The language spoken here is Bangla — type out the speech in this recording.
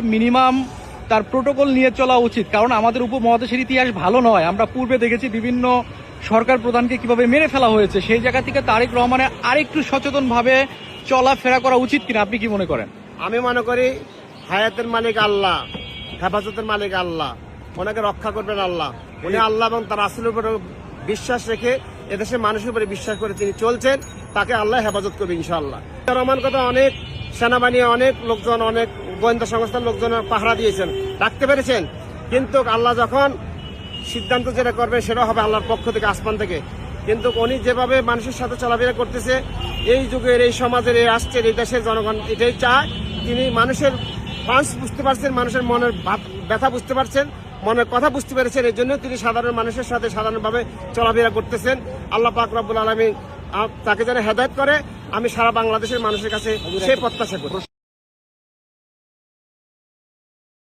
মিনিমাম তার প্রোটোকল নিয়ে চলা উচিত, কারণ আমাদের উপমহাদেশের ইতিহাস ভালো নয়। আমরা পূর্বে দেখেছি বিভিন্ন সরকার প্রধানকে কিভাবে মেরে ফেলা হয়েছে। সেই জায়গা থেকে তারেক রহমানের আরেকটু সচেতনভাবে চলাফেরা করা উচিত কিনা, আপনি কি মনে করেন? আমি মনে করি হায়াতের মালিক আল্লাহ, হেফাজতের মালিক আল্লাহ, ওনাকে রক্ষা করবেন আল্লাহ। উনি আল্লাহ এবং তার রাসূলের উপরে বিশ্বাস রেখে এদেশের মানুষের উপরে বিশ্বাস করে তিনি চলছেন, তাকে আল্লাহ হেফাজত করবে ইনশাআল্লাহ। রহমান কথা অনেক সেনাবাহিনী, অনেক লোকজন, অনেক গোয়েন্দা সংস্থার লোকজন পাহারা দিয়েছেন, রাখতে পেরেছেন, কিন্তু আল্লাহ যখন সিদ্ধান্ত যেটা করবে সেটা হবে আল্লাহর পক্ষ থেকে, আসমান থেকে। কিন্তু উনি যেভাবে মানুষের সাথে চলাফেরা করতেছে, এই যুগের, এই সমাজের, এই রাষ্ট্রের, এই দেশের জনগণ এটাই চায়। তিনি মানুষের পাঁচ বুঝতে পারছেন, মানুষের মনের ব্যথা বুঝতে পারছেন, মনের কথা বুঝতে পেরেছেন। এই জন্য তিনি সাধারণ মানুষের সাথে সাধারণভাবে চলাফেরা করতেছেন। আল্লাহ পাক রব্বুল আলামিন তাকে যেন হেদায়েত করে, আমি সারা বাংলাদেশের মানুষের কাছে সেই প্রত্যাশা করি।